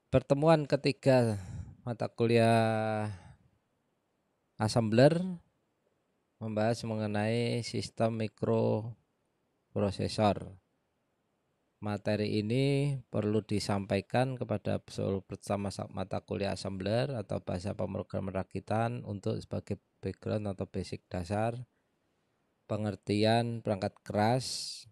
Pertemuan ketiga mata kuliah assembler membahas mengenai sistem mikroprosesor. Materi ini perlu disampaikan kepada seluruh bersama mata kuliah assembler atau bahasa pemrograman rakitan untuk sebagai background atau basic dasar pengertian perangkat keras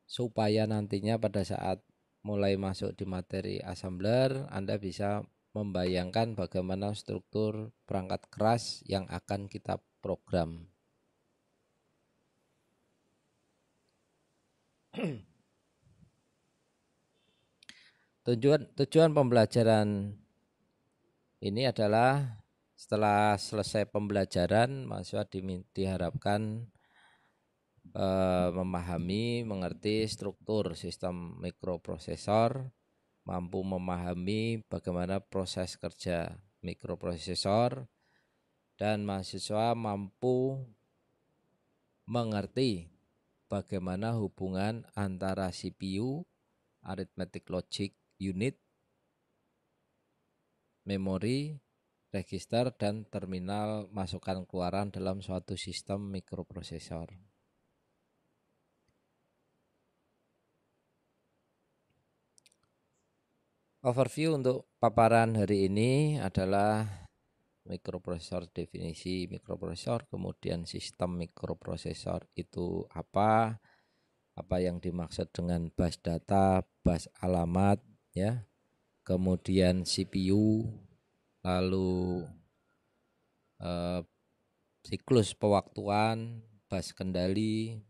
supaya nantinya pada saat mulai masuk di materi assembler Anda bisa membayangkan bagaimana struktur perangkat keras yang akan kita program. Tujuan pembelajaran ini adalah setelah selesai pembelajaran mahasiswa diharapkan memahami, mengerti struktur sistem mikroprosesor, mampu memahami bagaimana proses kerja mikroprosesor, dan mahasiswa mampu mengerti bagaimana hubungan antara CPU, arithmetic logic unit, memori, register, dan terminal masukan keluaran dalam suatu sistem mikroprosesor. Overview untuk paparan hari ini adalah mikroprosesor, definisi mikroprosesor, kemudian sistem mikroprosesor itu apa yang dimaksud dengan bus data, bus alamat, ya, kemudian CPU, lalu siklus pewaktuan, bus kendali,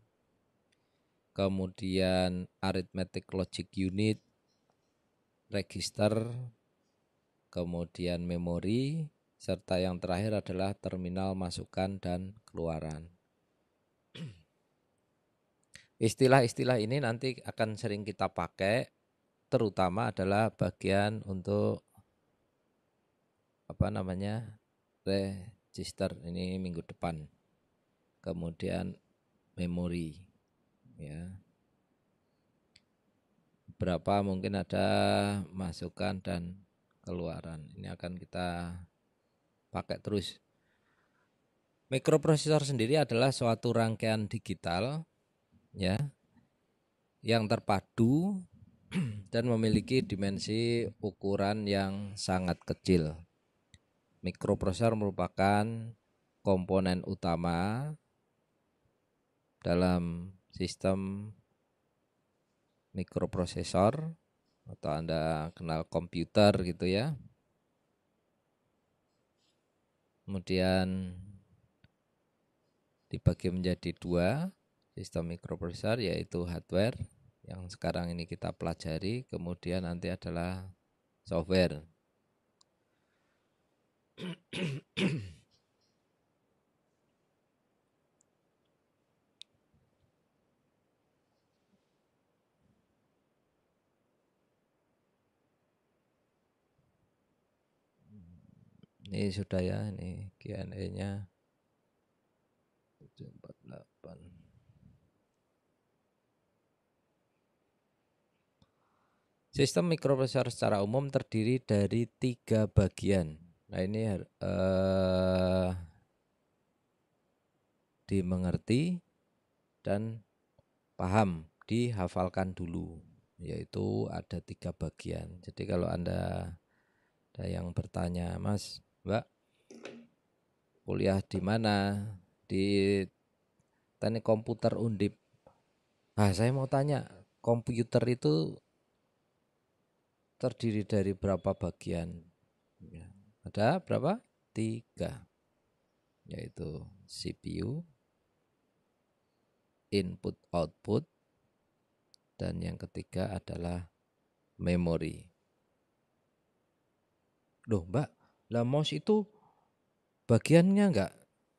kemudian arithmetic logic unit, register, kemudian memori, serta yang terakhir adalah terminal masukan dan keluaran. Istilah-istilah ini nanti akan sering kita pakai, terutama adalah bagian untuk register ini minggu depan. Kemudian memori, ya. Berapa mungkin ada masukan dan keluaran. Ini akan kita pakai terus. Mikroprosesor sendiri adalah suatu rangkaian digital, ya, yang terpadu dan memiliki dimensi ukuran yang sangat kecil. Mikroprosesor merupakan komponen utama dalam sistem mikroprosesor, atau Anda kenal komputer gitu ya. Kemudian dibagi menjadi dua sistem mikroprosesor, yaitu hardware yang sekarang ini kita pelajari, kemudian nanti adalah software. Ini sudah ya, ini Q&A-nya 748. Sistem mikroprosesor secara umum terdiri dari 3 bagian. Nah, ini dimengerti dan paham, dihafalkan dulu. Yaitu ada 3 bagian. Jadi kalau Anda ada yang bertanya, Mas, Mbak, kuliah di mana? Di Teknik Komputer Undip. Saya mau tanya, komputer itu terdiri dari berapa bagian? Ya, ada berapa? 3, yaitu CPU, input output, dan yang ketiga adalah memori. Loh Mbak, lah mouse itu bagiannya enggak?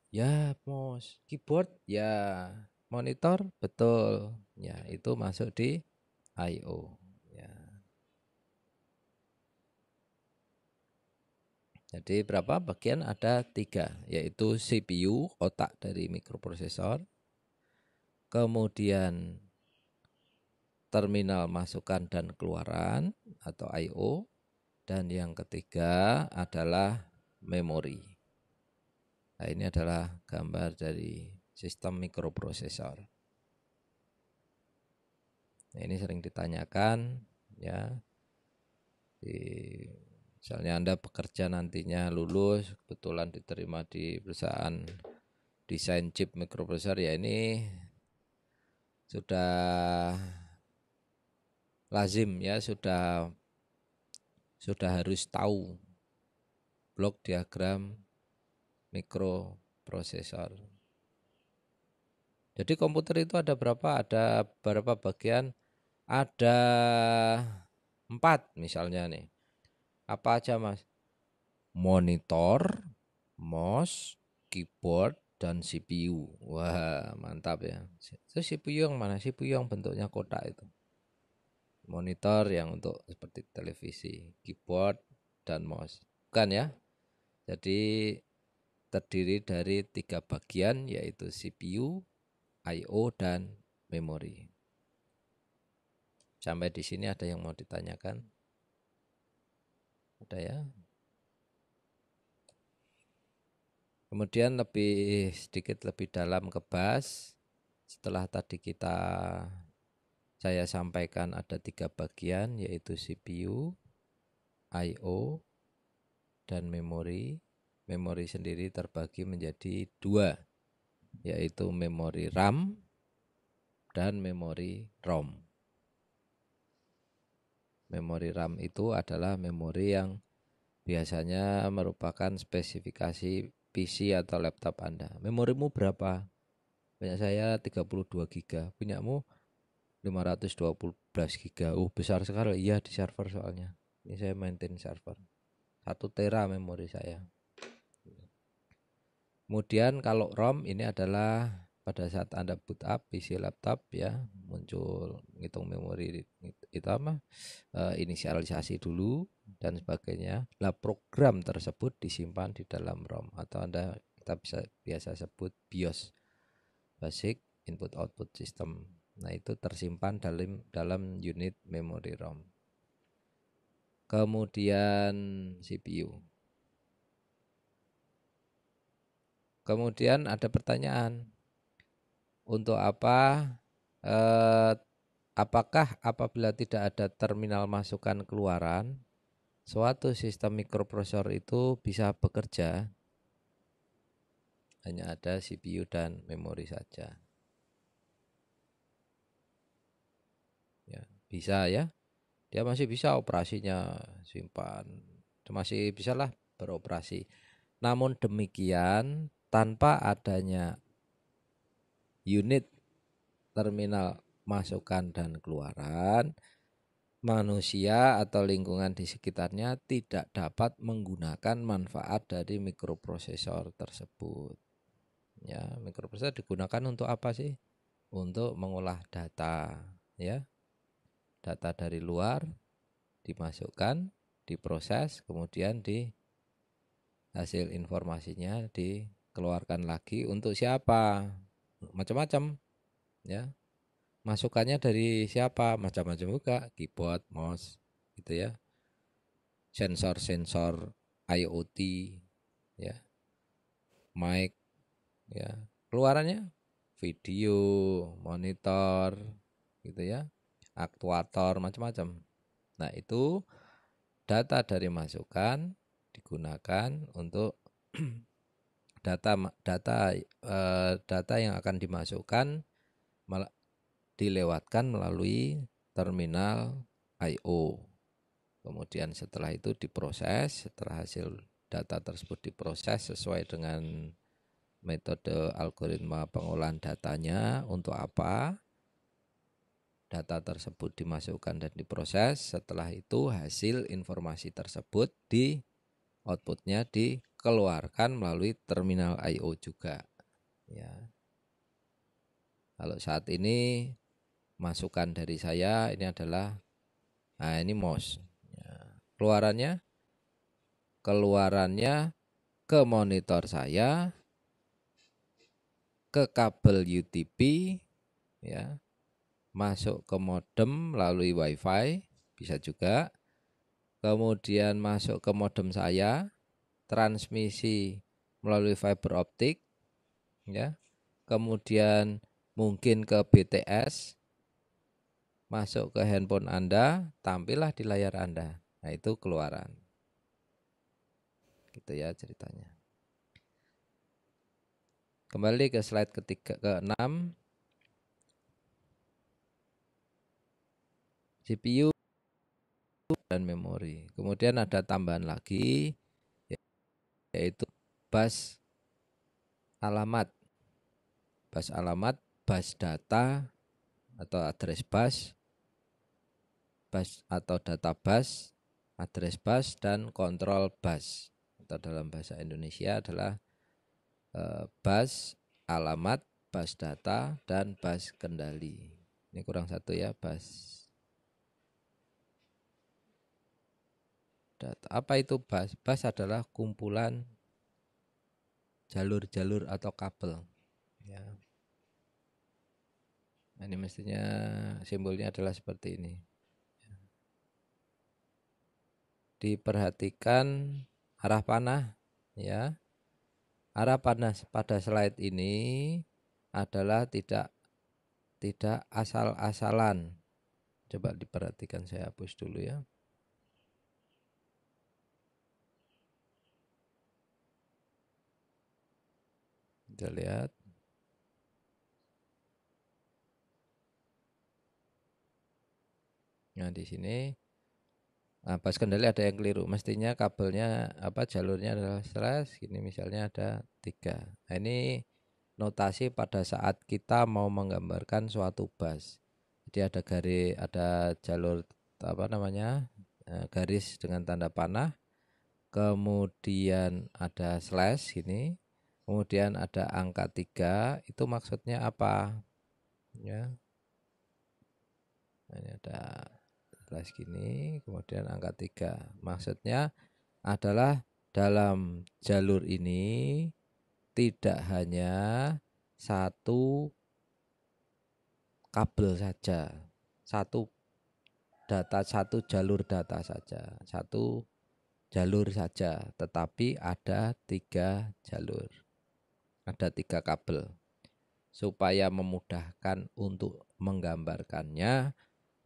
Ya mouse, keyboard ya, monitor betul. Ya itu masuk di I/O. Ya. Jadi berapa bagian? Ada 3, yaitu CPU, otak dari mikroprosesor, kemudian terminal masukan dan keluaran atau I/O, Dan yang ketiga adalah memori. Nah, ini adalah gambar dari sistem mikroprosesor. Nah, ini sering ditanyakan ya. Misalnya Anda bekerja nantinya lulus, kebetulan diterima di perusahaan desain chip mikroprosesor, ya ini sudah lazim ya, sudah harus tahu blok diagram mikroprosesor. Jadi komputer itu ada berapa? Ada berapa bagian? Ada 4 misalnya nih. Apa aja Mas? Monitor, mouse, keyboard, dan CPU. Wah, mantap ya. Itu CPU yang mana? CPU yang bentuknya kotak itu. Monitor yang untuk seperti televisi, keyboard, dan mouse. Bukan ya? Jadi terdiri dari 3 bagian, yaitu CPU, I/O, dan memori. Sampai di sini ada yang mau ditanyakan? Ada ya? Kemudian sedikit lebih dalam ke bus. Setelah tadi saya sampaikan ada 3 bagian, yaitu CPU, I/O, dan memori. Memori sendiri terbagi menjadi 2, yaitu memori RAM dan memori ROM. Memori RAM itu adalah memori yang biasanya merupakan spesifikasi PC atau laptop Anda. Memorimu berapa? Punya saya 32 GB, punyamu 512 GB. Besar sekali. Iya, di server soalnya. Ini saya maintain server. 1 tera memori saya. Kemudian kalau ROM ini adalah pada saat Anda boot up PC laptop ya, muncul ngitung memori itu inisialisasi dulu dan sebagainya. Lah program tersebut disimpan di dalam ROM atau kita biasa sebut BIOS, Basic Input Output System. Nah, itu tersimpan dalam unit memori ROM. Kemudian CPU. Kemudian ada pertanyaan, untuk apa? Apakah apabila tidak ada terminal masukan keluaran, suatu sistem mikroprosesor itu bisa bekerja? Hanya ada CPU dan memori saja. Ya, bisa ya. Dia masih bisa operasinya simpan. Masih bisalah beroperasi. Namun demikian, tanpa adanya unit terminal masukan dan keluaran, manusia atau lingkungan di sekitarnya tidak dapat menggunakan manfaat dari mikroprosesor tersebut. Ya, mikroprosesor digunakan untuk apa sih? Untuk mengolah data, ya. Data dari luar dimasukkan, diproses, kemudian hasil informasinya dikeluarkan lagi untuk siapa? Macam-macam, ya. Masukannya dari siapa? Macam-macam juga, keyboard, mouse, gitu ya. Sensor-sensor IoT, ya. Mic, ya. Keluarannya video, monitor, gitu ya. Aktuator, macam-macam. Nah, itu data dari masukan digunakan untuk data yang akan dimasukkan dilewatkan melalui terminal I/O. Kemudian setelah itu diproses, setelah hasil data tersebut diproses sesuai dengan metode algoritma pengolahan datanya. Untuk apa data tersebut dimasukkan dan diproses? Setelah itu hasil informasi tersebut outputnya dikeluarkan melalui terminal I/O juga. Ya. Kalau saat ini masukan dari saya ini adalah, nah ini mouse. Ya. Keluarannya ke monitor saya, ke kabel UTP, ya, masuk ke modem melalui WiFi, bisa juga kemudian masuk ke modem saya, transmisi melalui fiber optik, ya, kemudian mungkin ke BTS, masuk ke handphone Anda, tampillah di layar Anda. Nah, itu keluaran. Gitu ya ceritanya. Kembali ke slide ke-6. CPU dan memori. Kemudian ada tambahan lagi, yaitu bus alamat. Bus alamat, bus data atau address bus, bus atau data bus, address bus, dan control bus. Atau dalam bahasa Indonesia adalah bus alamat, bus data, dan bus kendali. Ini kurang satu ya, bus data. Apa itu bus? Bus adalah kumpulan jalur-jalur atau kabel. Ya. Nah, ini mestinya simbolnya adalah seperti ini. Diperhatikan arah panah, ya. Arah panah pada slide ini adalah tidak asal-asalan. Coba diperhatikan, saya hapus dulu ya. Kita lihat. Nah, di sini bus kendali ada yang keliru. Mestinya kabelnya jalurnya adalah slash. Ini misalnya ada 3. Nah, ini notasi pada saat kita mau menggambarkan suatu bus. Jadi ada ada jalur garis dengan tanda panah. Kemudian ada slash ini. Kemudian ada angka 3. Itu maksudnya apa? Ya. Ini ada slash gini, kemudian angka 3. Maksudnya adalah dalam jalur ini tidak hanya satu kabel saja, satu jalur data saja, satu jalur saja, tetapi ada 3 jalur, ada 3 kabel. Supaya memudahkan untuk menggambarkannya,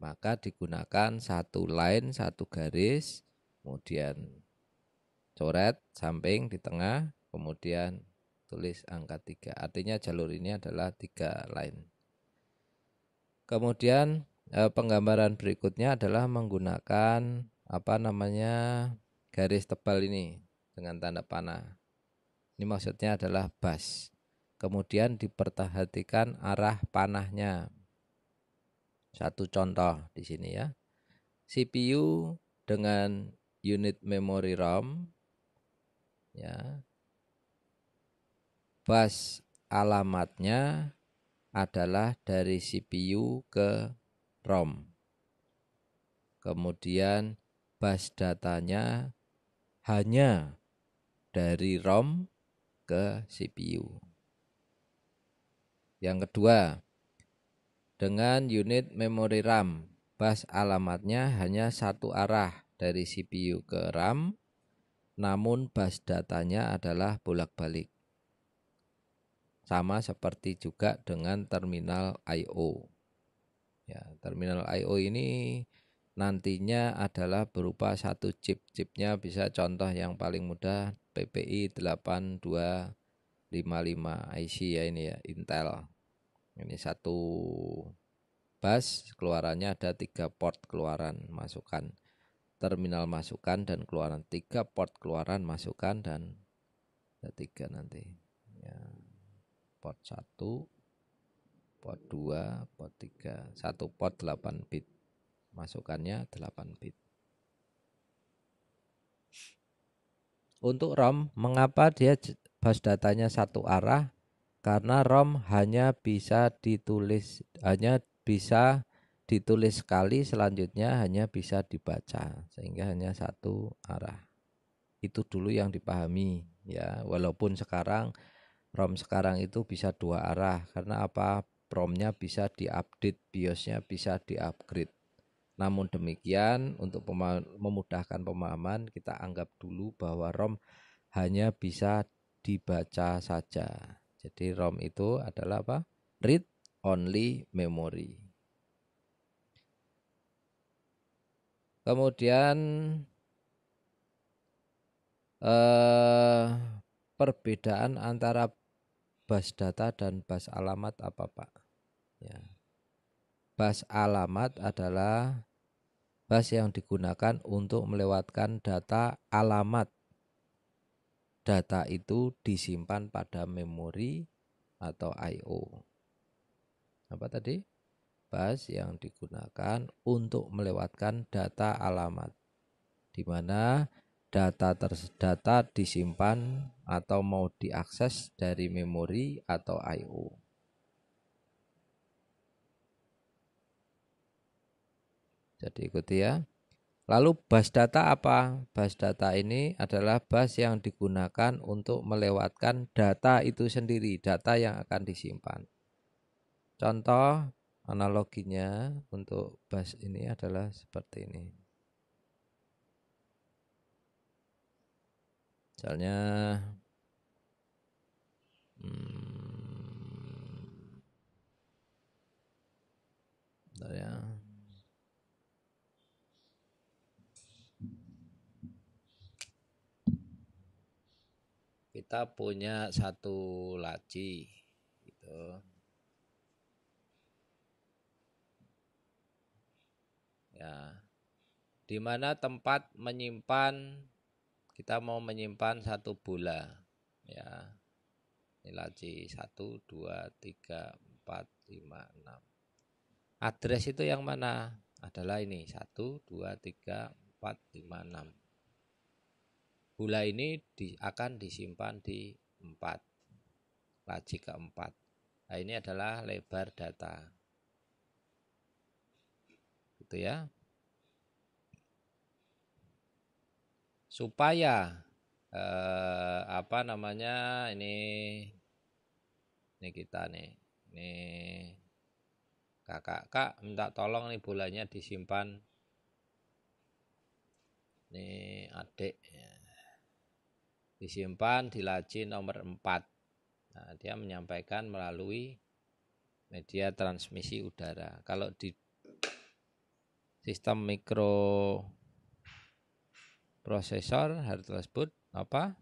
maka digunakan satu line, satu garis, kemudian coret samping di tengah, kemudian tulis angka 3. Artinya jalur ini adalah 3 line. Kemudian penggambaran berikutnya adalah menggunakan garis tebal ini dengan tanda panah. Ini maksudnya adalah bus. Kemudian diperhatikan arah panahnya. Satu contoh di sini ya. CPU dengan unit memori ROM, ya. Bus alamatnya adalah dari CPU ke ROM. Kemudian bus datanya hanya dari ROM ke CPU. Yang kedua, dengan unit memori RAM, bus alamatnya hanya satu arah dari CPU ke RAM, namun bus datanya adalah bolak-balik. Sama seperti juga dengan terminal I/O. Ya, terminal I/O ini nantinya adalah berupa satu chip. Chipnya bisa contoh yang paling mudah PPI 8255 IC ya, ini ya, Intel. Ini satu bus, keluarannya ada 3 port keluaran masukan, terminal masukan dan keluaran, 3 port keluaran masukan dan ada 3 nanti ya. Port 1, port 2, port 3. Satu port 8 bit, masukannya 8 bit. Untuk ROM, mengapa dia bus datanya satu arah? Karena ROM hanya bisa ditulis sekali, selanjutnya hanya bisa dibaca, sehingga hanya satu arah. Itu dulu yang dipahami ya. Walaupun sekarang ROM sekarang itu bisa 2 arah, karena ROM-nya bisa diupdate, BIOS-nya bisa diupgrade. Namun demikian, untuk memudahkan pemahaman, kita anggap dulu bahwa ROM hanya bisa dibaca saja. Jadi ROM itu adalah apa? Read only memory. Kemudian perbedaan antara bus data dan bus alamat apa, Pak? Ya. Bus alamat adalah bus yang digunakan untuk melewatkan data alamat. Data itu disimpan pada memori atau I/O. Apa tadi? Bus yang digunakan untuk melewatkan data alamat, di mana data disimpan atau mau diakses dari memori atau I/O. Jadi ikuti ya. Lalu bus data apa? Bus data ini adalah bus yang digunakan untuk melewatkan data itu sendiri, data yang akan disimpan. Contoh analoginya untuk bus ini adalah seperti ini. Misalnya bentar ya. Kita punya satu laci gitu. Ya. Di mana tempat menyimpan, kita mau menyimpan satu bola. Ya. Ini laci 1 2 3 4 5 6. Address itu yang mana? Adalah ini 1 2 3 4 5 6. Bola ini akan disimpan di 4. Laci keempat. Nah, ini adalah lebar data. Gitu ya. Supaya apa namanya ini kita nih. Ini kakak minta tolong nih bolanya disimpan. Ini adik ya. Disimpan di laci nomor 4. Nah, dia menyampaikan melalui media transmisi udara. Kalau di sistem mikroprosesor harus tersebut apa?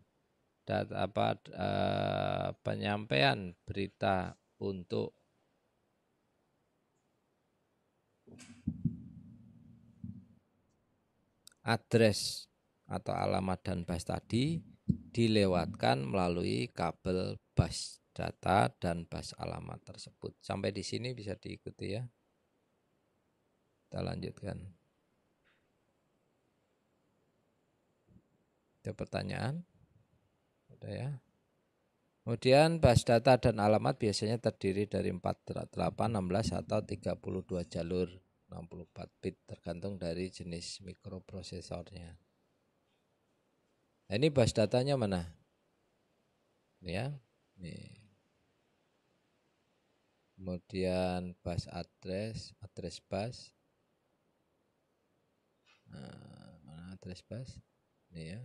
Penyampaian berita untuk address atau alamat dan bus tadi dilewatkan melalui kabel bus data dan bus alamat tersebut. Sampai di sini bisa diikuti ya. Kita lanjutkan. Ada pertanyaan? Ada ya. Kemudian bus data dan alamat biasanya terdiri dari 48, 16 atau 32 jalur 64 bit tergantung dari jenis mikroprosesornya. Nah, ini bus datanya mana? Ya. Nih. Kemudian bus address bus. Nah, mana address bus? Ini ya.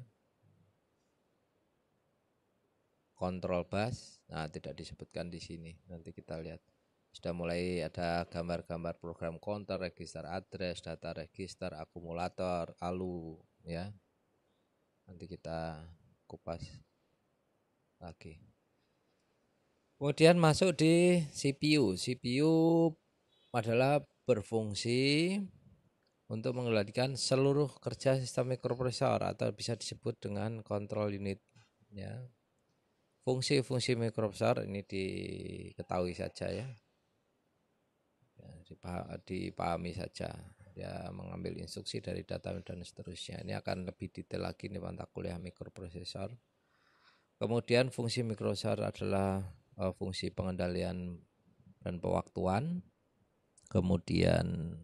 Control bus. Nah, tidak disebutkan di sini. Nanti kita lihat. Sudah mulai ada gambar-gambar program counter, register address, data register, akumulator, ALU ya. Nanti kita kupas lagi. Kemudian masuk di CPU. CPU adalah berfungsi untuk mengendalikan seluruh kerja sistem mikroprosesor atau bisa disebut dengan control unit ya. Fungsi-fungsi mikroprosesor ini diketahui saja ya. Dipahami saja. Ya, mengambil instruksi dari data dan seterusnya. Ini akan lebih detail lagi di mata kuliah mikroprosesor. Kemudian fungsi mikroprosesor adalah fungsi pengendalian dan pewaktuan. Kemudian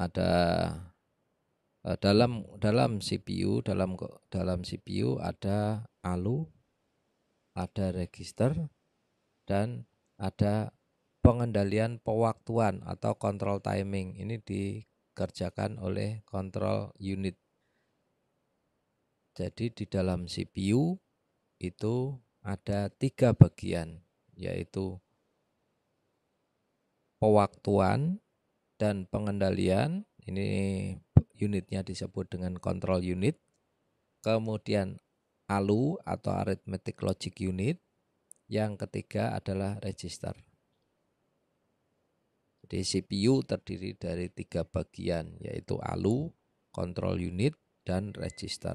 ada dalam CPU ada ALU, ada register, dan ada pengendalian pewaktuan atau control timing. Ini dikerjakan oleh control unit. Jadi di dalam CPU itu ada 3 bagian, yaitu pewaktuan dan pengendalian. Ini unitnya disebut dengan control unit. Kemudian ALU atau arithmetic logic unit. Yang ketiga adalah register. Jadi CPU terdiri dari 3 bagian, yaitu ALU, control unit, dan register.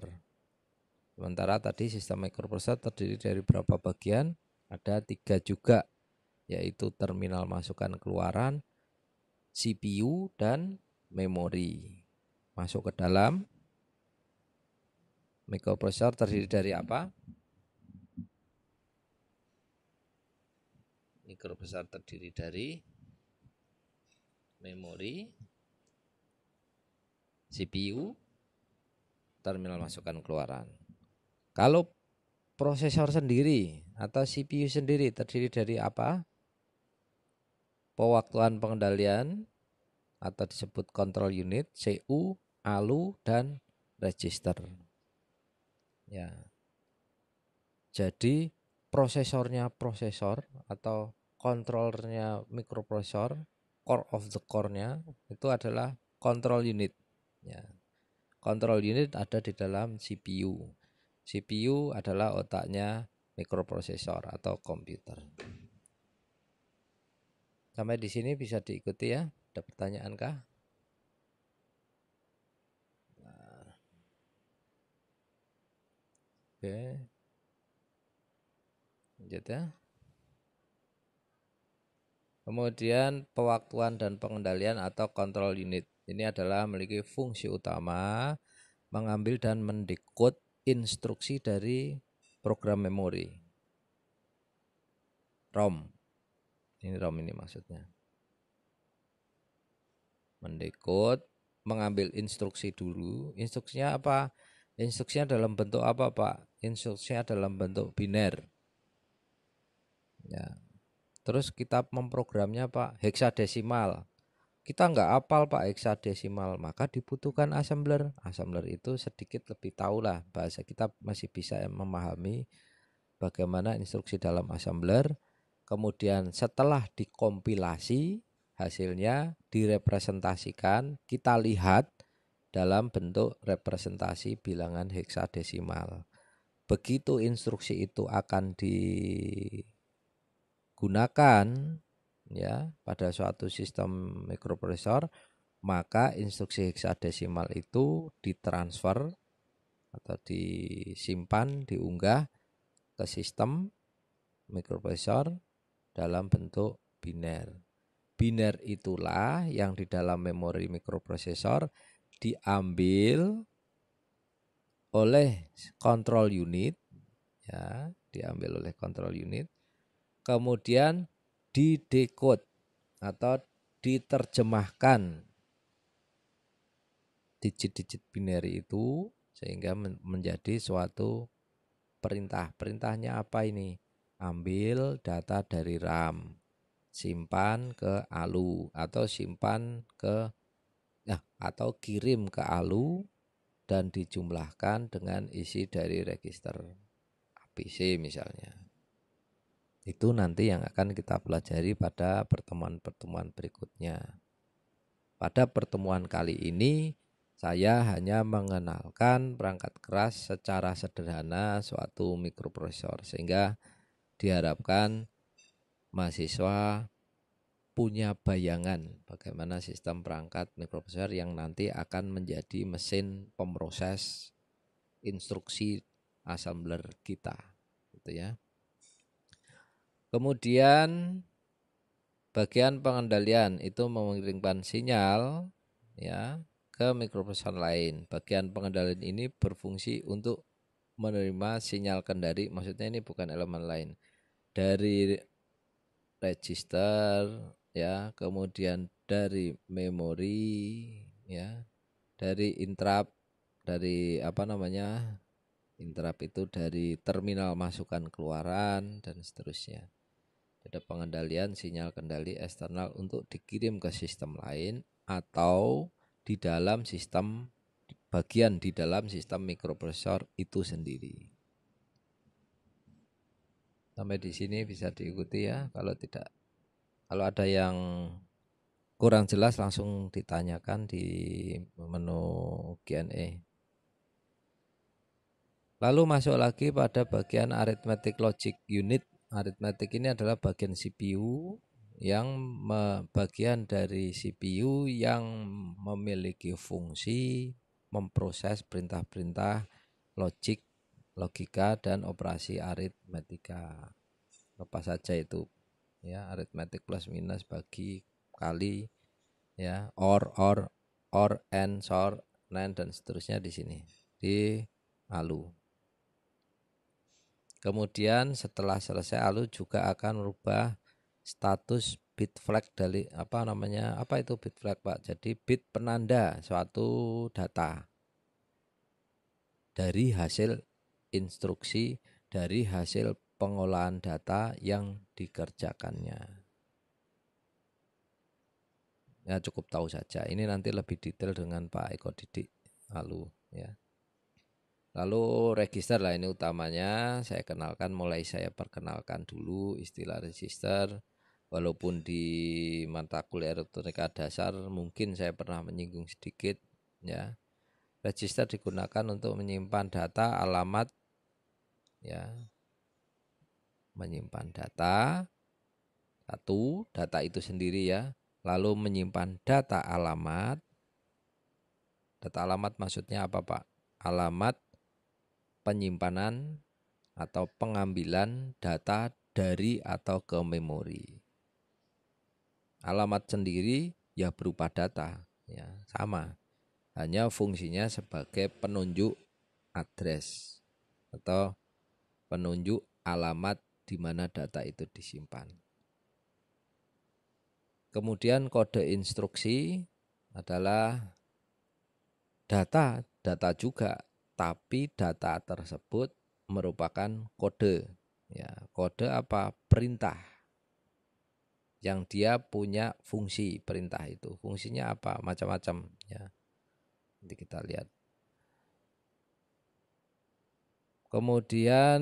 Sementara tadi sistem microprosesor terdiri dari berapa bagian? Ada 3 juga, yaitu terminal masukan keluaran, CPU, dan memori. Masuk ke dalam microprosesor terdiri dari apa? Microprosesor terdiri dari memori, CPU, terminal masukan keluaran. Kalau prosesor sendiri atau CPU sendiri terdiri dari apa? Pewaktuan pengendalian atau disebut control unit, CU, ALU, dan register. Ya. Jadi prosesornya prosesor atau kontrolernya mikroprosesor, core of the core-nya itu adalah control unit. Ya. Control unit ada di dalam CPU. CPU adalah otaknya mikroprosesor atau komputer. Sampai di sini bisa diikuti ya. Ada pertanyaan kah? Nah. Oke. Lanjut ya. Kemudian pewaktuan dan pengendalian atau control unit. Ini adalah memiliki fungsi utama mengambil dan mendekode instruksi dari program memori. ROM. Ini ROM ini maksudnya. Mendekode, mengambil instruksi dulu. Instruksinya apa? Instruksinya dalam bentuk apa, Pak? Instruksinya dalam bentuk biner. Ya. Terus kita memprogramnya, Pak, heksadesimal. Kita nggak hafal, Pak, heksadesimal, maka dibutuhkan assembler. Assembler itu sedikit lebih tahulah bahasa, kita masih bisa memahami bagaimana instruksi dalam assembler. Kemudian setelah dikompilasi, hasilnya direpresentasikan, kita lihat dalam bentuk representasi bilangan heksadesimal. Begitu instruksi itu akan digunakan ya pada suatu sistem mikroprosesor, maka instruksi heksadesimal itu ditransfer atau disimpan, diunggah ke sistem mikroprosesor dalam bentuk biner. Biner itulah yang di dalam memori mikroprosesor diambil oleh control unit, ya, diambil oleh control unit, kemudian didekode atau diterjemahkan digit-digit binary itu sehingga menjadi suatu perintah. Perintahnya apa ini? Ambil data dari RAM, simpan ke ALU atau simpan ke atau kirim ke ALU dan dijumlahkan dengan isi dari register APC misalnya. Itu nanti yang akan kita pelajari pada pertemuan-pertemuan berikutnya. Pada pertemuan kali ini saya hanya mengenalkan perangkat keras secara sederhana suatu mikroprosesor sehingga diharapkan mahasiswa punya bayangan bagaimana sistem perangkat mikroprosesor yang nanti akan menjadi mesin pemroses instruksi assembler kita, gitu ya. Kemudian bagian pengendalian itu mengirimkan sinyal ya ke mikroprosesor lain. Bagian pengendalian ini berfungsi untuk menerima sinyal kendali, maksudnya ini bukan elemen lain, dari register ya, kemudian dari memori ya, dari interrupt, dari interrupt itu dari terminal masukan keluaran dan seterusnya. Ada pengendalian sinyal kendali eksternal untuk dikirim ke sistem lain atau di dalam sistem, bagian di dalam sistem mikroprosesor itu sendiri. Sampai di sini bisa diikuti ya. Kalau ada yang kurang jelas langsung ditanyakan di menu Q&A. Lalu masuk lagi pada bagian arithmetic logic unit. Arithmetic ini adalah bagian CPU yang bagian dari CPU yang memiliki fungsi memproses perintah-perintah logik, logika dan operasi aritmetika. Apa saja itu ya, aritmetik plus minus, bagi, kali ya, or and, sort, NAND dan seterusnya di sini di ALU. Kemudian setelah selesai ALU juga akan merubah status bit flag dari apa itu bit flag Pak? Jadi bit penanda suatu data dari hasil instruksi, dari hasil pengolahan data yang dikerjakannya. Ya cukup tahu saja. Ini nanti lebih detail dengan Pak Eko Didik ALU ya. Lalu register lah ini utamanya. Saya perkenalkan dulu istilah register. Walaupun di mata kuliah elektronika dasar mungkin saya pernah menyinggung sedikit ya. Register digunakan untuk menyimpan data, alamat ya. Menyimpan data data itu sendiri ya. Lalu menyimpan data alamat. Data alamat maksudnya apa Pak? Alamat penyimpanan atau pengambilan data dari atau ke memori. Alamat sendiri ya berupa data, ya sama. Hanya fungsinya sebagai penunjuk address atau penunjuk alamat di mana data itu disimpan. Kemudian kode instruksi adalah data juga, tapi data tersebut merupakan kode. Ya, kode apa? Perintah. Yang dia punya fungsi perintah itu. Fungsinya apa? Macam-macam ya. Nanti kita lihat. Kemudian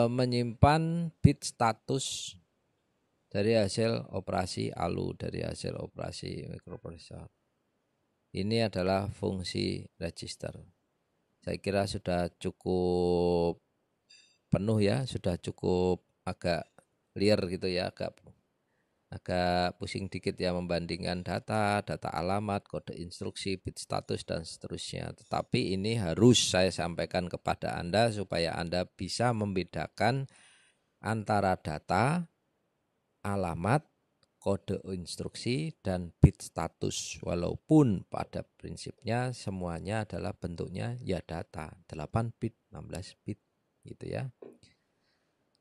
menyimpan bit status dari hasil operasi ALU, dari hasil operasi mikroprosesor. Ini adalah fungsi register. Saya kira sudah cukup penuh ya, sudah cukup agak liar gitu ya, agak pusing dikit ya membandingkan data alamat, kode instruksi, bit status dan seterusnya. Tetapi ini harus saya sampaikan kepada Anda supaya Anda bisa membedakan antara data, alamat, kode instruksi dan bit status. Walaupun pada prinsipnya semuanya adalah bentuknya ya data, 8 bit, 16 bit gitu ya.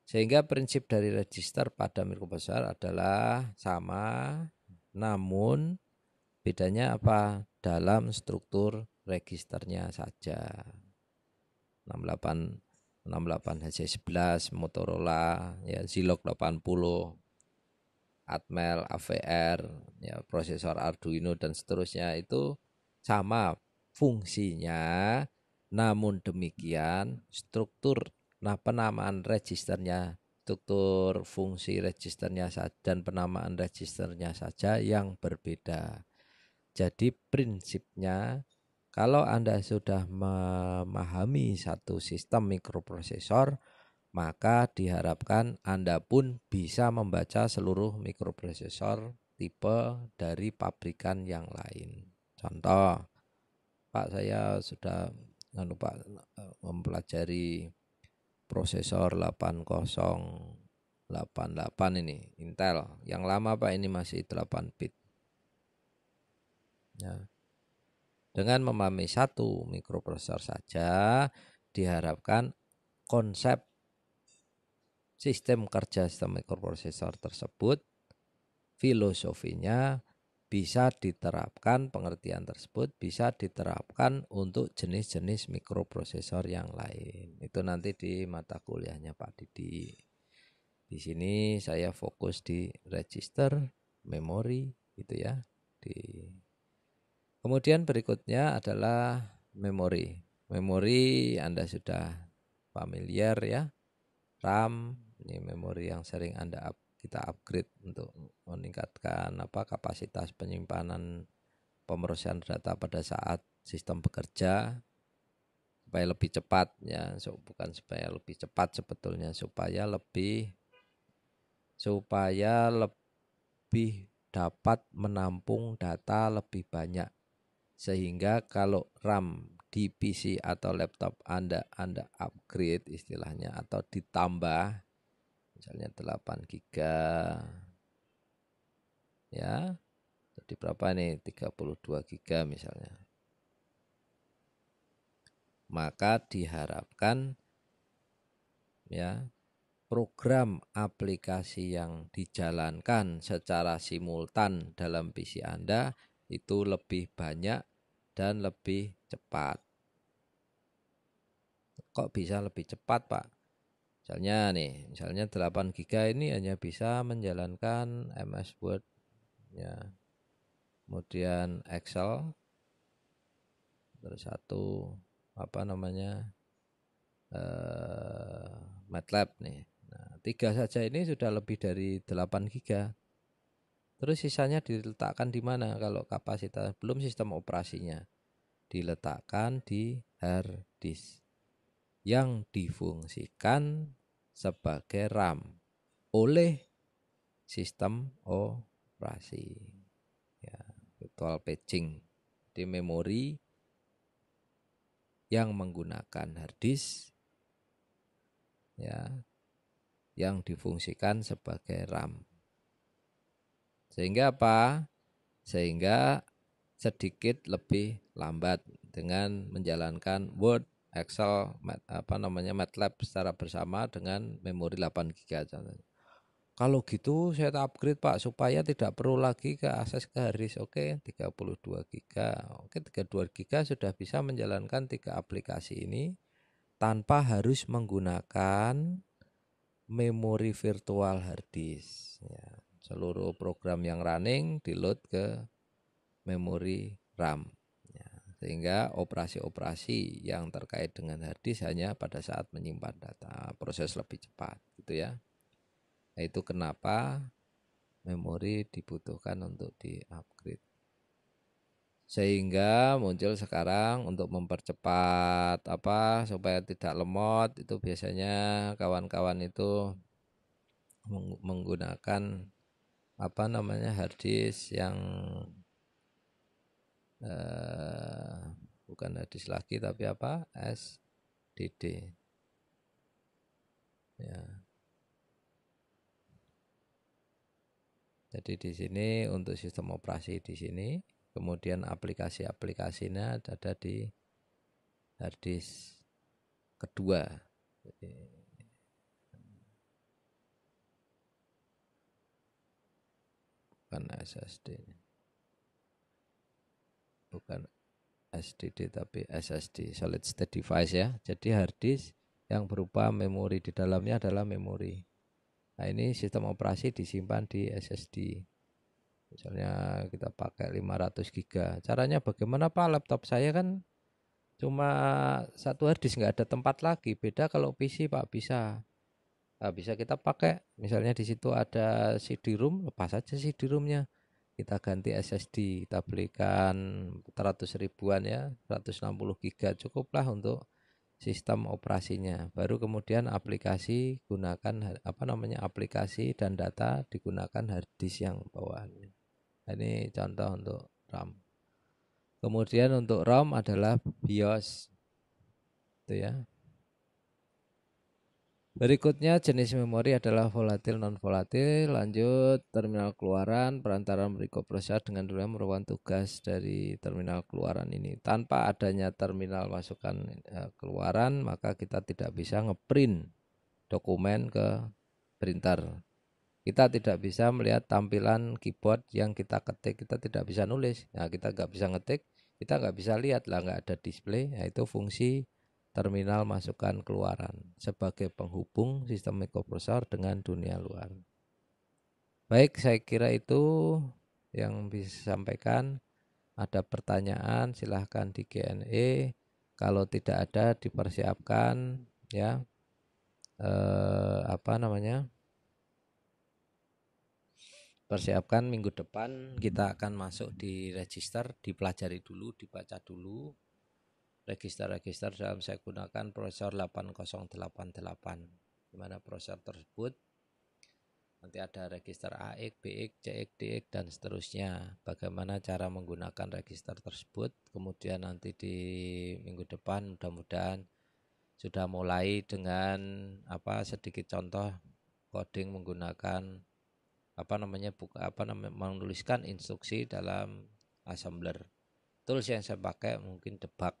Sehingga prinsip dari register pada mikroprosesor adalah sama, namun bedanya apa? Dalam struktur registernya saja. 68 HC11 Motorola, ya Zilog 80, Atmel, AVR, ya prosesor Arduino dan seterusnya itu sama fungsinya, namun demikian struktur penamaan registernya, struktur fungsi registernya dan penamaan registernya saja yang berbeda. Jadi prinsipnya kalau Anda sudah memahami satu sistem mikroprosesor, maka diharapkan Anda pun bisa membaca seluruh mikroprosesor tipe dari pabrikan yang lain. Contoh, Pak saya sudah mempelajari prosesor 8088 ini Intel. Yang lama Pak ini masih 8 bit. Ya. Dengan memahami satu mikroprosesor saja diharapkan konsep sistem kerja sistem mikroprosesor tersebut, filosofinya bisa diterapkan, pengertian tersebut bisa diterapkan untuk jenis-jenis mikroprosesor yang lain. Itu nanti di mata kuliahnya Pak Didi. Di sini saya fokus di register memori gitu ya. Kemudian berikutnya adalah memori. Memori Anda sudah familiar ya. RAM ini memori yang sering kita upgrade untuk meningkatkan kapasitas penyimpanan pemrosesan data pada saat sistem bekerja supaya lebih cepat ya, bukan supaya lebih cepat sebetulnya, supaya lebih dapat menampung data lebih banyak, sehingga kalau RAM di PC atau laptop Anda upgrade istilahnya atau ditambah misalnya 8 GB ya, jadi berapa nih, 32 GB misalnya, maka diharapkan ya program aplikasi yang dijalankan secara simultan dalam PC Anda itu lebih banyak dan lebih cepat. Kok bisa lebih cepat, Pak? Misalnya 8 GB ini hanya bisa menjalankan MS Word ya. Kemudian Excel, terus satu MATLAB nih. Nah, 3 saja ini sudah lebih dari 8 GB. Terus sisanya diletakkan di mana kalau kapasitas belum sistem operasinya? Diletakkan di hard disk yang difungsikan sebagai RAM oleh sistem operasi. Ya, virtual paging. Di memori yang menggunakan hard disk ya, yang difungsikan sebagai RAM. Sehingga apa? Sehingga sedikit lebih lambat dengan menjalankan Word, Excel, MATLAB secara bersama dengan memori 8 GB. Kalau gitu saya upgrade, Pak, supaya tidak perlu lagi akses ke hard disk. Oke, 32 GB. Oke, 32 GB sudah bisa menjalankan 3 aplikasi ini tanpa harus menggunakan memori virtual hard disk ya. Seluruh program yang running di-load ke memori RAM ya. Sehingga operasi-operasi yang terkait dengan hard disk hanya pada saat menyimpan data, proses lebih cepat gitu ya. Nah, itu kenapa memori dibutuhkan untuk di-upgrade. Sehingga muncul sekarang untuk mempercepat supaya tidak lemot, itu biasanya kawan-kawan itu menggunakan hard disk yang bukan hard disk lagi tapi SDD ya. Jadi di sini untuk sistem operasi di sini, kemudian aplikasi-aplikasinya ada di hard disk kedua. Jadi, bukan SSD, bukan SDD tapi SSD, solid state device ya. Jadi hard disk yang berupa memori di dalamnya adalah memori. Nah, ini sistem operasi disimpan di SSD. Misalnya kita pakai 500 GB. Caranya bagaimana, Pak? Laptop saya kan cuma satu hard disk, nggak ada tempat lagi. Beda kalau PC, Pak, bisa. Nah, bisa kita pakai. Misalnya di situ ada CD-ROM, lepas saja CD-ROM-nya. Kita ganti SSD, kita belikan 100 ribuan ya, 160 GB cukuplah untuk sistem operasinya. Baru kemudian aplikasi aplikasi dan data digunakan hard disk yang bawaannya. Ini contoh untuk RAM. Kemudian untuk ROM adalah BIOS. Itu ya. Berikutnya jenis memori adalah volatil, non volatil. Lanjut, terminal keluaran, perantara mikroprosesor dengan dulu merupakan tugas dari terminal keluaran ini. Tanpa adanya terminal masukan keluaran, maka kita tidak bisa ngeprint dokumen ke printer. Kita tidak bisa melihat tampilan keyboard yang kita ketik, kita tidak bisa nulis. Nah, kita nggak bisa ngetik, kita nggak bisa lihat lah, nggak ada display. Nah, itu fungsi terminal masukan keluaran sebagai penghubung sistem mikroprosesor dengan dunia luar. Baik, saya kira itu yang bisa sampaikan. Ada pertanyaan silahkan di Q&A. Kalau tidak ada dipersiapkan ya, apa namanya, persiapkan minggu depan kita akan masuk di register, dipelajari dulu, dibaca dulu. Register-register dalam saya gunakan prosesor 8088, di mana prosesor tersebut nanti ada register AX, BX, CX, DX dan seterusnya. Bagaimana cara menggunakan register tersebut? Kemudian nanti di minggu depan mudah-mudahan sudah mulai dengan sedikit contoh coding menggunakan menuliskan instruksi dalam assembler. Tools yang saya pakai mungkin debug.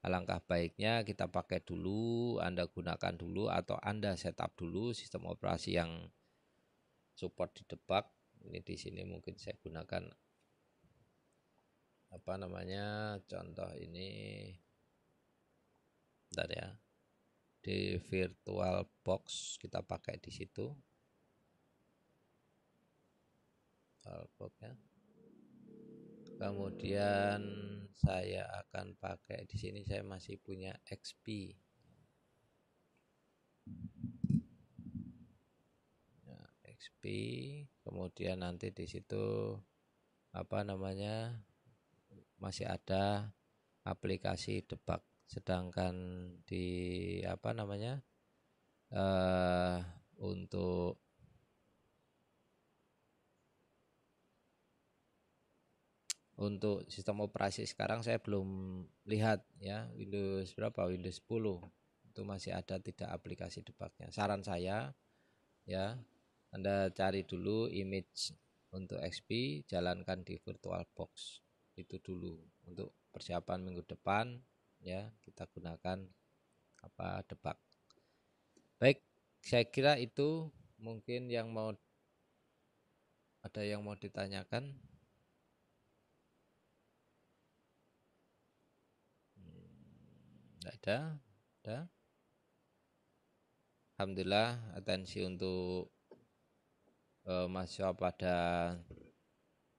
Alangkah baiknya kita pakai dulu, Anda gunakan dulu atau Anda setup dulu sistem operasi yang support di debug. Ini di sini mungkin saya gunakan contoh ini, bentar ya, di VirtualBox kita pakai di situ. VirtualBox ya. Kemudian saya akan pakai di sini, saya masih punya XP. Nah, XP, kemudian nanti di situ masih ada aplikasi debug. Sedangkan di untuk sistem operasi sekarang saya belum lihat ya, Windows berapa, Windows 10 itu masih ada tidak aplikasi debugnya. Saran saya ya, Anda cari dulu image untuk XP, jalankan di VirtualBox itu dulu untuk persiapan minggu depan ya, kita gunakan debug. Baik, saya kira itu mungkin yang ada yang mau ditanyakan. Tidak ada. Alhamdulillah, atensi untuk mahasiswa pada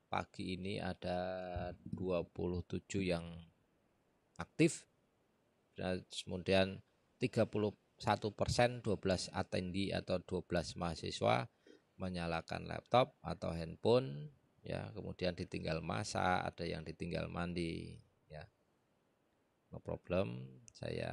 pagi ini ada 27 yang aktif, kemudian 31%, 12 attendee atau 12 mahasiswa menyalakan laptop atau handphone ya, kemudian ditinggal masak, ada yang ditinggal mandi ya. No problem, saya